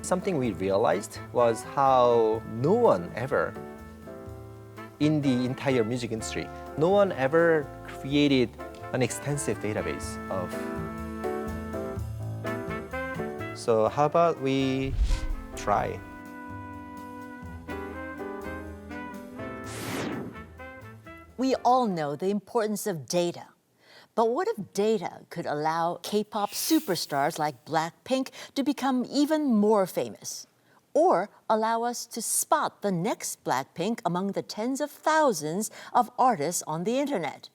Something we realized was how no one ever in the entire music industry, no one ever created an extensive database of. So how about we try? We all know the importance of data. But what if data could allow K-pop superstars like Blackpink to become even more famous? Or allow us to spot the next Blackpink among the tens of thousands of artists on the internet?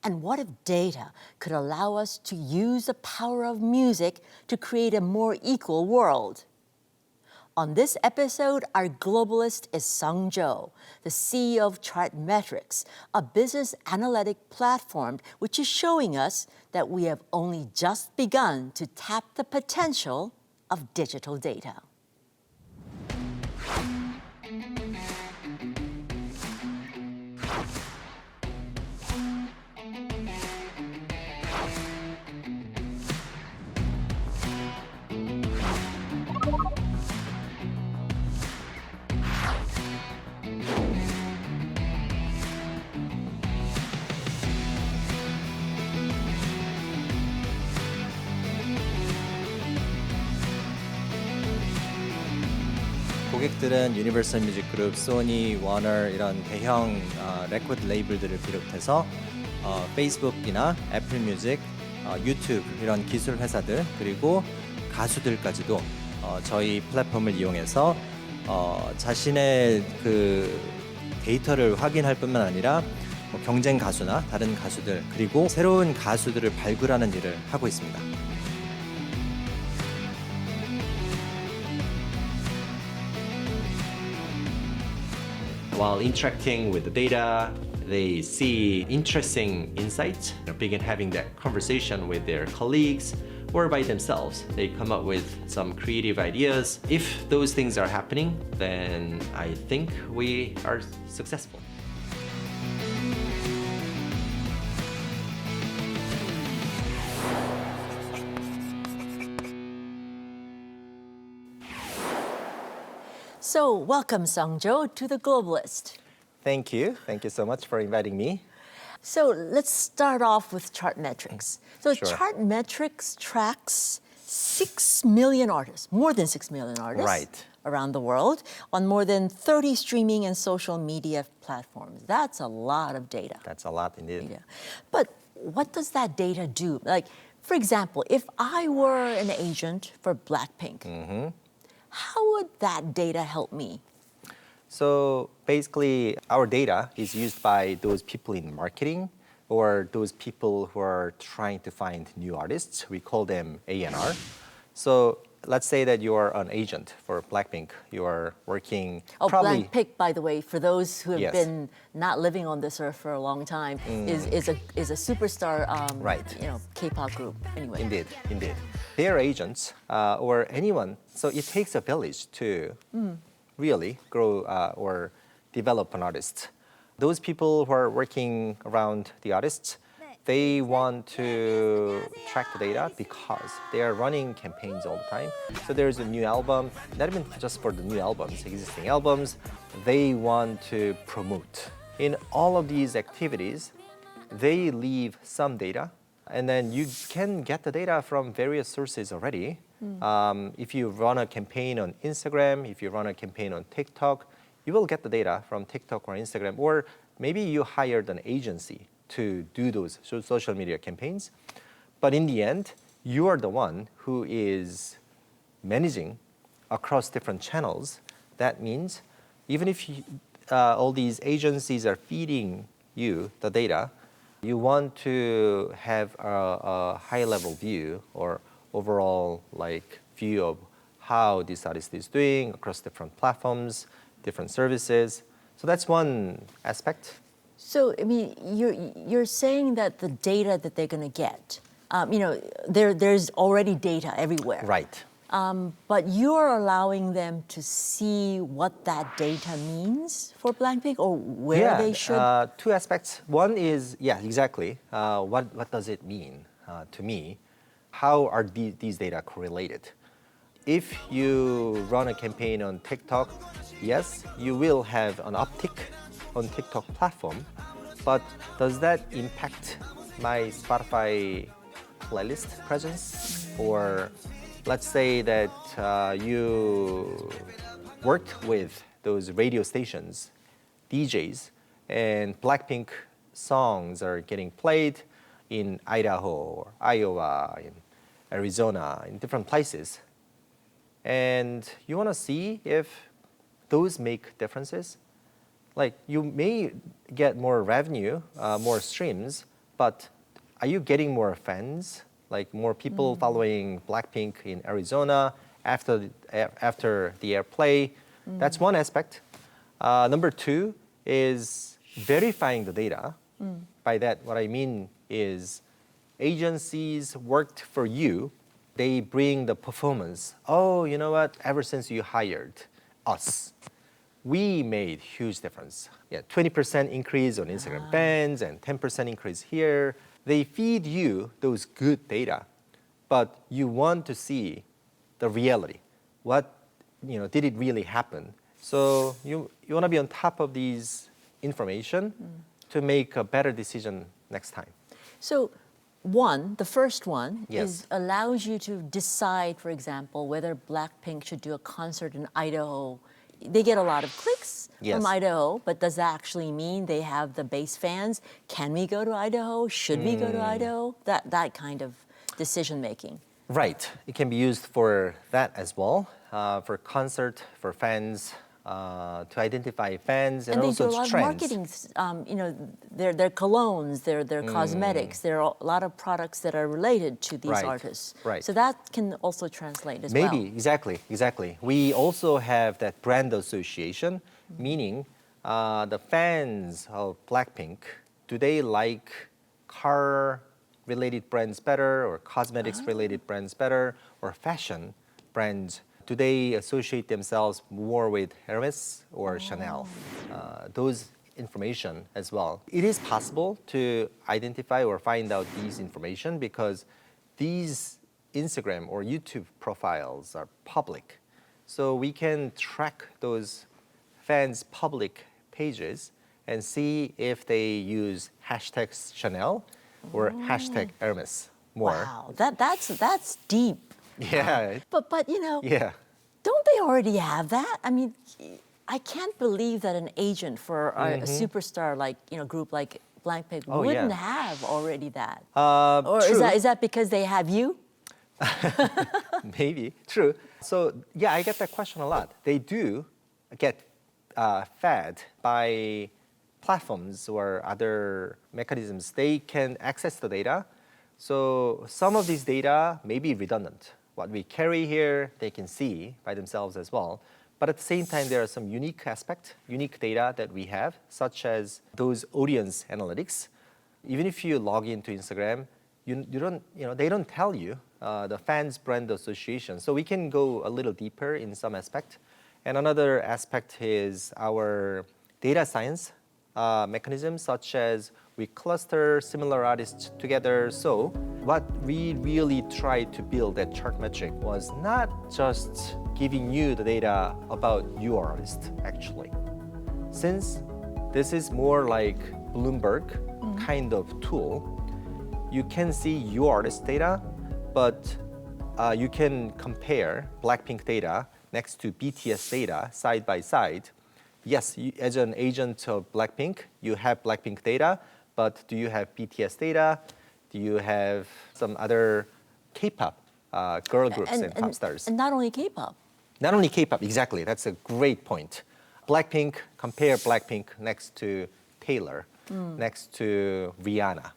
And what if data could allow us to use the power of music to create a more equal world? On this episode, our globalist is Sung-jo, the CEO of Chartmetric, a business analytic platform which is showing us that we have only just begun to tap the potential of digital data. 고객들은 유니버설 뮤직 그룹, 소니, 워너 이런 대형 레코드 레이블들을 비롯해서 페이스북이나 애플 뮤직, 유튜브 이런 기술 회사들 그리고 가수들까지도 저희 플랫폼을 이용해서 자신의 그 데이터를 확인할 뿐만 아니라 경쟁 가수나 다른 가수들 그리고 새로운 가수들을 발굴하는 일을 하고 있습니다. While interacting with the data, they see interesting insights, begin having that conversation with their colleagues or by themselves. They come up with some creative ideas. If those things are happening, then I think we are successful. So welcome, Sung-jo, to the Globalist. Thank you. Thank you so much for inviting me. So let's start off with Chartmetric. So Sure. Chartmetric tracks 6 million artists, more than 6 million artists Right. around the world on more than 30 streaming and social media platforms. That's a lot of data. That's a lot indeed. Yeah. But what does that data do? Like, for example, if I were an agent for Blackpink, how would that data help me? So basically, our data is used by those people in marketing or those people who are trying to find new artists. We call them A&R. So let's say that you are an agent for Blackpink. You are working probably... Blackpink, by the way, for those who have Yes. been not living on this earth for a long time, is a superstar, Right. K-pop group. Anyway, Indeed. Their agents or anyone. So it takes a village to really grow or develop an artist. Those people who are working around the artists, they want to track the data because they are running campaigns all the time. So there's a new album, not even just for the new albums, existing albums, they want to promote. In all of these activities, they leave some data, and then you can get the data from various sources already. If you run a campaign on Instagram, if you run a campaign on TikTok, you will get the data from TikTok or Instagram, or maybe you hired an agency to do those social media campaigns. But in the end, you are the one who is managing across different channels. That means even if all these agencies are feeding you the data, you want to have a high-level view or overall view of how this artist is doing across different platforms, different services. So that's one aspect. so I mean, you're saying that the data that they're going to get, there's already data everywhere. Right. But you're allowing them to see what that data means for Blackpink or where they should. Two aspects. One is, exactly. What does it mean to me? How are these data correlated? if you run a campaign on TikTok, yes, you will have an uptick on TikTok platform, but does that impact my Spotify playlist presence? Or let's say that you worked with those radio stations, DJs, and Blackpink songs are getting played in Idaho, or Iowa, in Arizona, in different places. And you want to see if those make differences. Like you may get more revenue, more streams, but are you getting more fans? Like more people following Blackpink in Arizona after the airplay? That's one aspect. Number two is verifying the data. By that, what I mean is agencies worked for you. They bring the performance. Oh, you know what? Ever since you hired us, we made huge difference. Yeah, 20% increase on Instagram fans and 10% increase here. They feed you those good data, but you want to see the reality. What, did it really happen? So you want to be on top of these information to make a better decision next time. So the first one is allows you to decide, for example, whether Blackpink should do a concert in Idaho. They get a lot of clicks from Idaho, but does that actually mean they have the base fans? Can we go to Idaho? Should we go to Idaho? That kind of decision making. Right. It can be used for that as well, for concert, for fans, to identify fans and also they do a lot trends. of marketing. Their colognes, their cosmetics. There are a lot of products that are related to these artists. Right. So that can also translate as well. Maybe, exactly. We also have that brand association, meaning the fans of Blackpink, do they like car-related brands better or cosmetics-related brands better or fashion brands? Do they associate themselves more with Hermes or Chanel? Those information as well. It is possible to identify or find out these information because these Instagram or YouTube profiles are public. So we can track those fans' public pages and see if they use hashtag Chanel or hashtag Hermes more. Wow, that's deep. Yeah. But Yeah. don't they already have that? I mean, I can't believe that an agent for a superstar like group like Blackpink wouldn't have already that. Or true. is that because they have you? Maybe, true. So yeah, I get that question a lot. They do get fed by platforms or other mechanisms. They can access the data. So some of these data may be redundant. What we carry here, they can see by themselves as well. But at the same time, there are some unique data that we have, such as those audience analytics. Even if you log into Instagram, they don't tell you the fans brand association. So we can go a little deeper in some aspect. And another aspect is our data science mechanisms, such as we cluster similar artists together. So what we really tried to build at Chartmetric was not just giving you the data about your artist, actually. Since this is more like Bloomberg kind of tool, you can see your artist data, but you can compare Blackpink data next to BTS data side by side. Yes, as an agent of Blackpink, you have Blackpink data, but do you have BTS data? Do you have some other K-pop girl groups and pop stars? And not only K-pop. Not only K-pop, exactly. That's a great point. Compare Blackpink next to Taylor, next to Rihanna.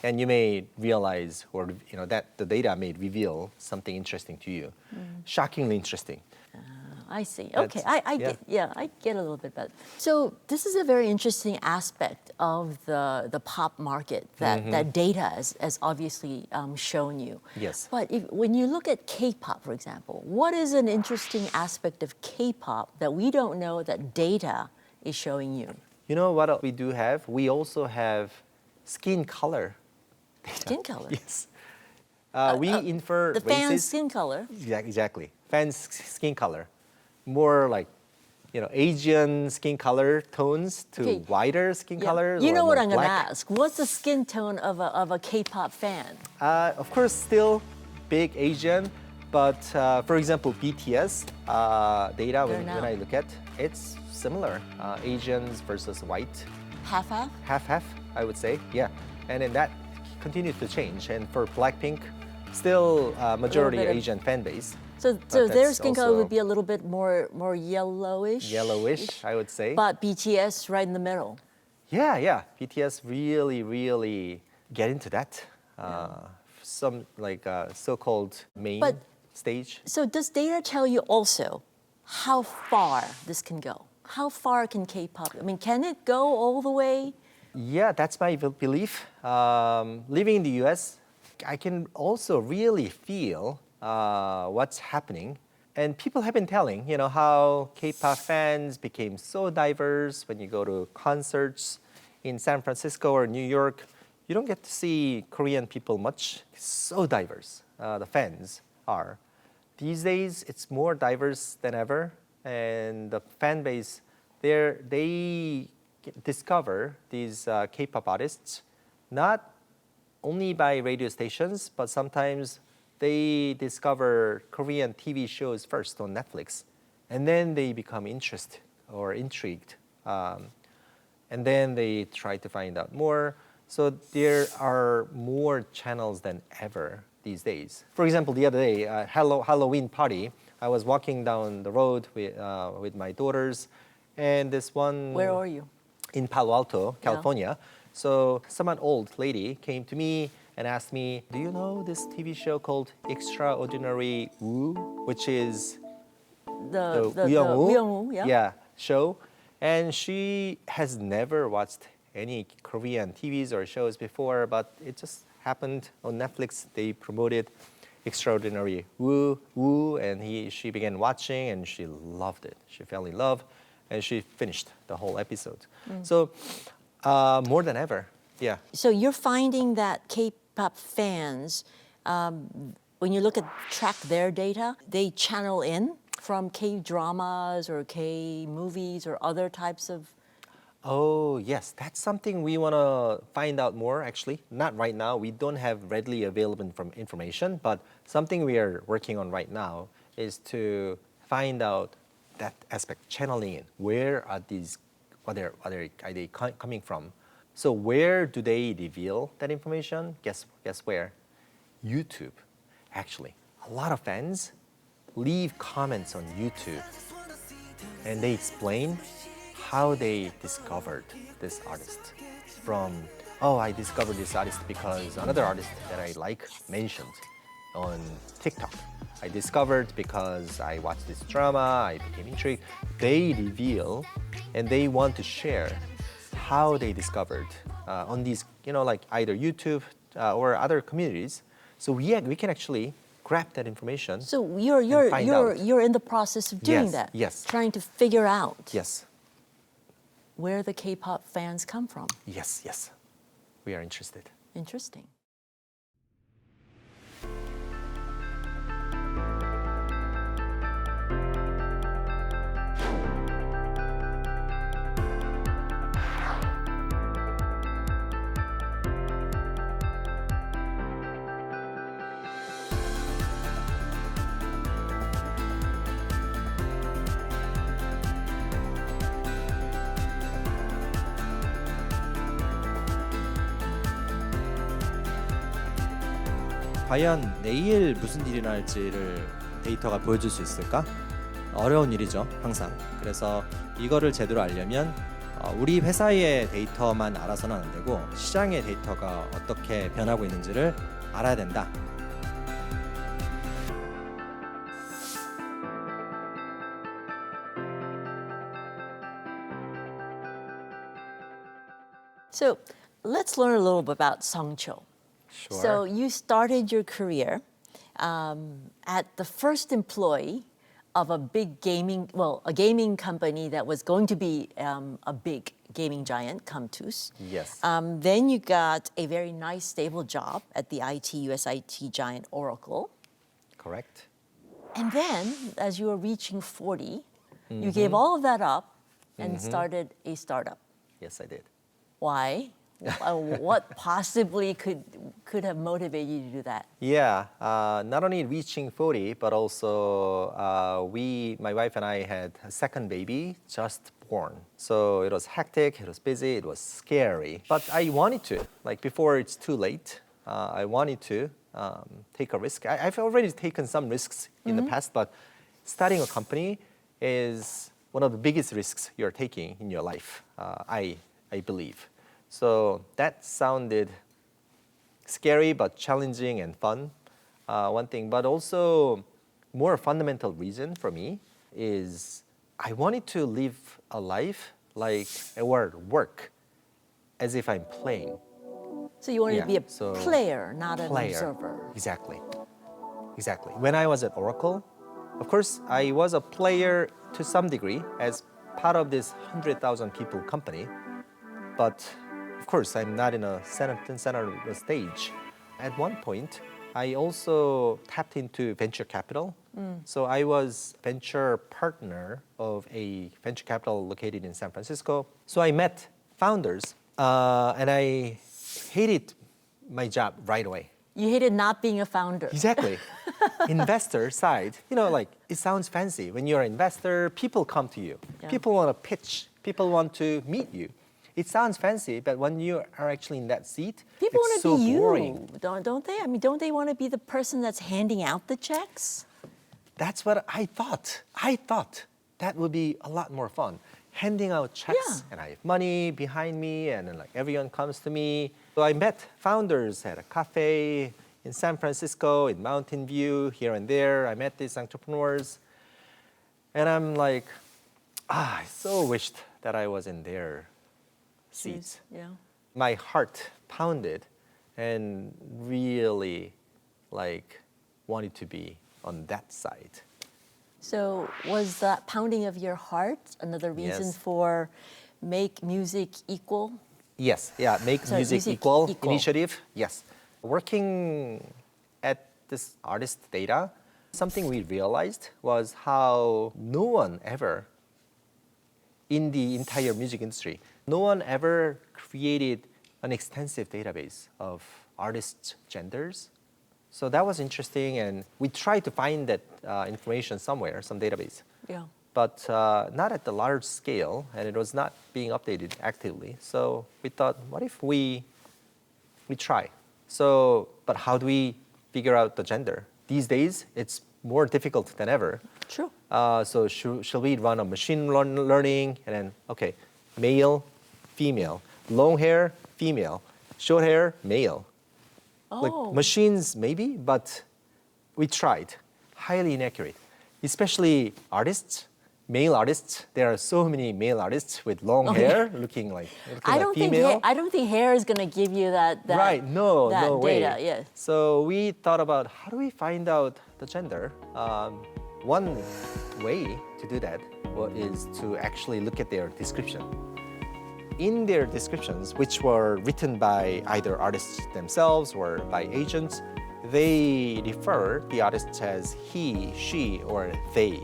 And you may realize, or that the data may reveal something interesting to you. Shockingly interesting. I see. Okay, I get a little bit better. So this is a very interesting aspect of the pop market that data has obviously shown you. Yes. But when you look at K-pop, for example, what is an interesting aspect of K-pop that we don't know that data is showing you? You know what we do have? We also have skin color data. Skin color. Yes. We infer The fan's races. skin color. Exactly. Fans' skin color. More like, Asian skin color tones to Okay. whiter skin colors. You or know what more I'm going to black. ask. What's the skin tone of a K-pop fan? Of course, still big Asian, but for example, BTS data, when I look at, it's similar. Asians versus white, Half-half? half-half, I would say, yeah. And then that continues to change. And for Blackpink, still majority bit of- Asian fan base. So But their that's skin color also would be a little bit more yellowish. Yellowish, I would say. But BTS right in the middle. Yeah. BTS really get into that. Some so-called main But- stage. So does data tell you also how far this can go? How far can K-pop? I mean, can it go all the way? Yeah, that's my belief. Living in the US, I can also really feel what's happening. And people have been telling, how K-pop fans became so diverse. When you go to concerts in San Francisco or New York, you don't get to see Korean people much. It's so diverse, the fans are. These days, it's more diverse than ever. And the fan base, they discover these K-pop artists not only by radio stations, but sometimes they discover Korean TV shows first on Netflix, and then they become interested or intrigued, and then they try to find out more. So there are more channels than ever these days. For example, the other day, Halloween party, I was walking down the road with my daughters, and this one Where are you? in Palo Alto, California. So someone old lady came to me and asked me, "Do you know this TV show called Extraordinary Woo?" Which is The Woo Woo, yeah. show. And she has never watched any Korean TVs or shows before, but it just happened on Netflix. They promoted Extraordinary Woo, and she began watching, and she loved it. She fell in love, and she finished the whole episode. So more than ever, yeah. So you're finding that K-pop fans, when you track their data, they channel in from K-dramas or K-movies or other types of. Oh, yes, that's something we want to find out more, actually. Not right now. We don't have readily available information, but something we are working on right now is to find out that aspect, channeling in. Where are these, are they coming from? So where do they reveal that information? Guess where? YouTube, actually. A lot of fans leave comments on YouTube, and they explain how they discovered this artist. From, I discovered this artist because another artist that I like mentioned on TikTok. I discovered because I watched this drama, I became intrigued. They reveal and they want to share how they discovered on these, like either YouTube or other communities. So we can actually grab that information. So find out. you're in the process of doing Yes, that. yes. Trying to figure out Yes, where the K-pop fans come from. yes. We are interested. Interesting. 과연 내일 무슨 일이 날지를 데이터가 보여줄 수 있을까? 어려운 일이죠, 항상. 그래서 이거를 제대로 알려면 우리 회사의 데이터만 알아서는 안 되고 시장의 데이터가 어떻게 변하고 있는지를 알아야 된다. So let's learn a little bit about Sungcho. Sure. So you started your career at the first employee of a big gaming company that was going to be a big gaming giant Comtus. Yes. Then you got a very nice, stable job at the US IT giant Oracle. Correct. And then, as you were reaching 40, you gave all of that up and started a startup. Yes, I did. Why? What possibly could have motivated you to do that? Yeah, not only reaching 40, but also my wife and I had a second baby just born. So it was hectic, it was busy, it was scary. But I wanted to, like before it's too late, I wanted to take a risk. I've already taken some risks in the past, but starting a company is one of the biggest risks you're taking in your life, I believe. So that sounded scary but challenging and fun, one thing. But also more fundamental reason for me is I wanted to live a life like or work as if I'm playing. So you wanted to be a so player, not an player. observer. Exactly. When I was at Oracle, of course, I was a player to some degree as part of this 100,000 people company. But of course, I'm not in a center stage. At one point, I also tapped into venture capital. So I was venture partner of a venture capital located in San Francisco. So I met founders, and I hated my job right away. You hated not being a founder. Exactly. Investor side, like it sounds fancy. When you're an investor, people come to you. Yeah. People want to pitch. People want to meet you. It sounds fancy, but when you are actually in that seat, People it's want to so be boring. you, don't they? I mean, don't they want to be the person that's handing out the checks? That's what I thought. I thought that would be a lot more fun. Handing out checks, Yeah. and I have money behind me, and then like everyone comes to me. So I met founders at a cafe in San Francisco, in Mountain View, here and there. I met these entrepreneurs, and I'm like, I so wished that I was in their seats. Yeah. My heart pounded, and really, like, wanted to be on that side. So was that pounding of your heart another reason Yes. for make music equal? Yes, yeah, make So music music equal equal. initiative. Yes, working at this artist data, something we realized was how no one ever in the entire music industry, no one ever created an extensive database of artists' genders. So that was interesting, and we tried to find that information somewhere, some database. Yeah. But not at the large scale, and it was not being updated actively. So we thought, what if we try? So, but how do we figure out the gender? These days, it's more difficult than ever. True. So shall we run a machine learning, and then, okay, male, female, long hair, female, short hair, male. Oh. Like machines, maybe, but we tried. Highly inaccurate, especially artists, male artists. There are so many male artists with long hair, looking like female. I don't think hair is going to give you that Right? No, that no data. way. Yes. So we thought about how do we find out the gender. One way to do that is to actually look at their description. In their descriptions, which were written by either artists themselves or by agents, they refer the artists as he, she, or they.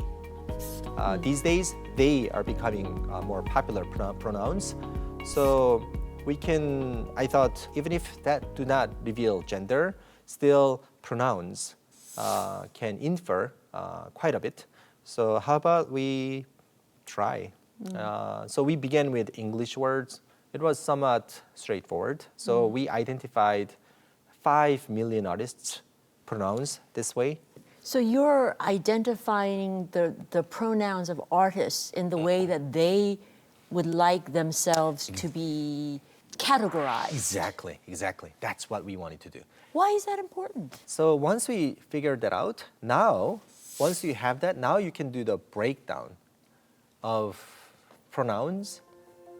These days, they are becoming more popular pronouns. So I thought, even if that do not reveal gender, still pronouns can infer quite a bit. So how about we try? So we began with English words. It was somewhat straightforward. So we identified 5 million artists' pronouns this way. So you're identifying the pronouns of artists in the way that they would like themselves to be categorized. Exactly. That's what we wanted to do. Why is that important? So once we figured that out, once you have that, now you can do the breakdown of pronouns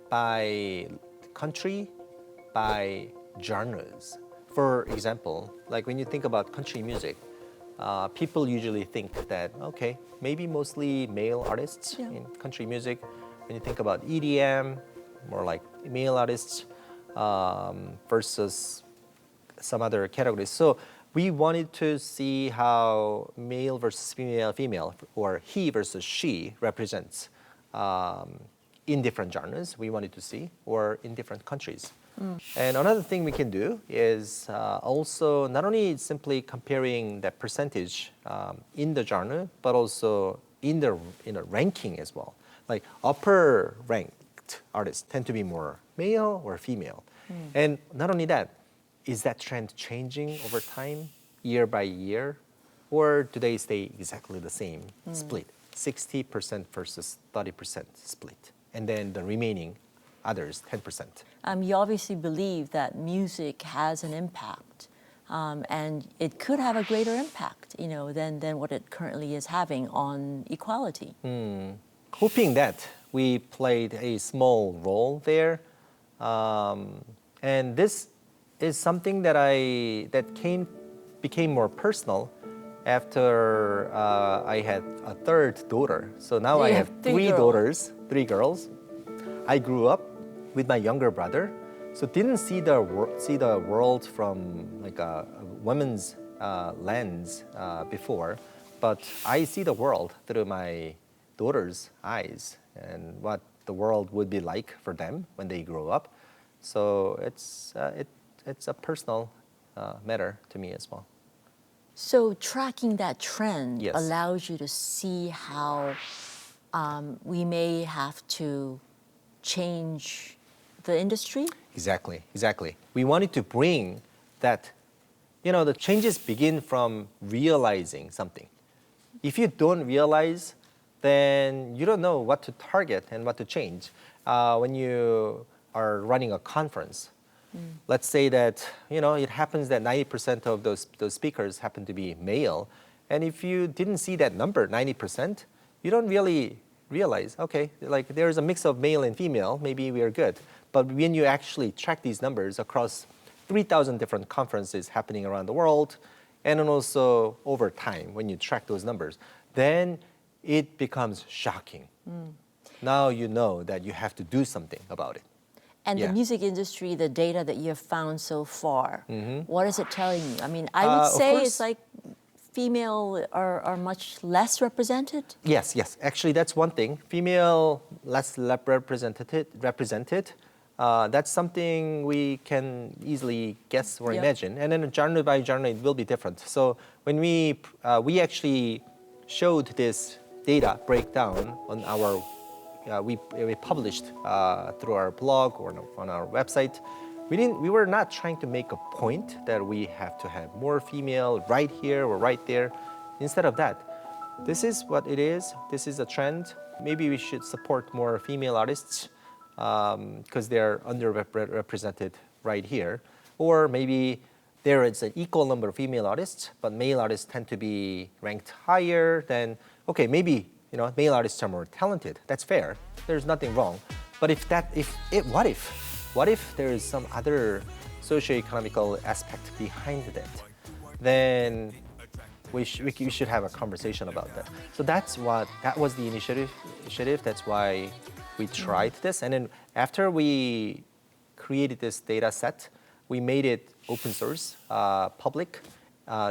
by country, by genres. For example, like when you think about country music, people usually think that, okay, maybe mostly male artists in country music. When you think about EDM, more like male artists versus some other categories. So we wanted to see how male versus female, or he versus she represents in different genres we wanted to see, or in different countries. And another thing we can do is also not only simply comparing the percentage in the genre, but also in the ranking as well. Like upper ranked artists tend to be more male or female. And not only that, is that trend changing over time, year by year? Or do they stay exactly the same split, 60% versus 30% split? And then the remaining others, 10%. You obviously believe that music has an impact, and it could have a greater impact, than what it currently is having on equality. Hoping that we played a small role there, and this is something that became more personal after I had a third daughter. So now I have three girls. I grew up with my younger brother, so didn't see the world from like a woman's lens before, but I see the world through my daughter's eyes and what the world would be like for them when they grow up. So it's a personal matter to me as well. So tracking that trend Yes. allows you to see how we may have to change the industry? Exactly. We wanted to bring that, the changes begin from realizing something. If you don't realize, then you don't know what to target and what to change. When you are running a conference, let's say that, it happens that 90% of those speakers happen to be male. And if you didn't see that number, 90%, you don't really realize, okay, like there's a mix of male and female, maybe we are good. But when you actually track these numbers across 3,000 different conferences happening around the world, and then also over time, when you track those numbers, then it becomes shocking. Now you know that you have to do something about it. And Yeah. the music industry, the data that you have found so far, what is it telling you? I mean, I would Of say course. it's like female are much less represented. Yes. Actually, that's one thing. Female less represented. That's something we can easily guess or Yeah. imagine. And then genre by genre, it will be different. So when we actually showed this data breakdown on our, we published through our blog or on our website. We were not trying to make a point that we have to have more female right here or right there. Instead of that, this is what it is. This is a trend. Maybe we should support more female artists because they're underrepresented right here. Or maybe there is an equal number of female artists, but male artists tend to be ranked higher. Then, okay, maybe male artists are more talented. That's fair. There's nothing wrong. But what if there is some other socio-economical aspect behind that? Then we should have a conversation about that. So that was the initiative. That's why we tried this. And then after we created this data set, we made it open source, public,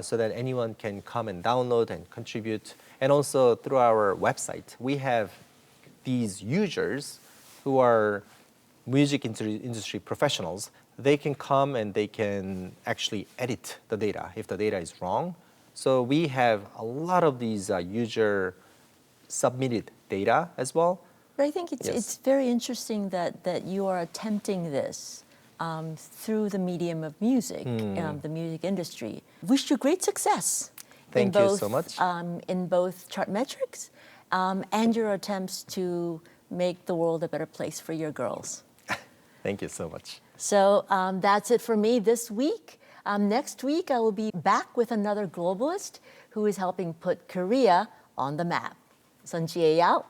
so that anyone can come and download and contribute. And also through our website, we have these users who are music industry professionals. They can come and they can actually edit the data if the data is wrong. So we have a lot of these user submitted data as well. But I think Yes. it's very interesting that you are attempting this through the medium of music, the music industry. Wish you great success. Thank you so much. In both Chartmetrics and your attempts to make the world a better place for your girls. Thank you so much. So that's it for me this week. Next week, I will be back with another globalist who is helping put Korea on the map. Sanchovies out.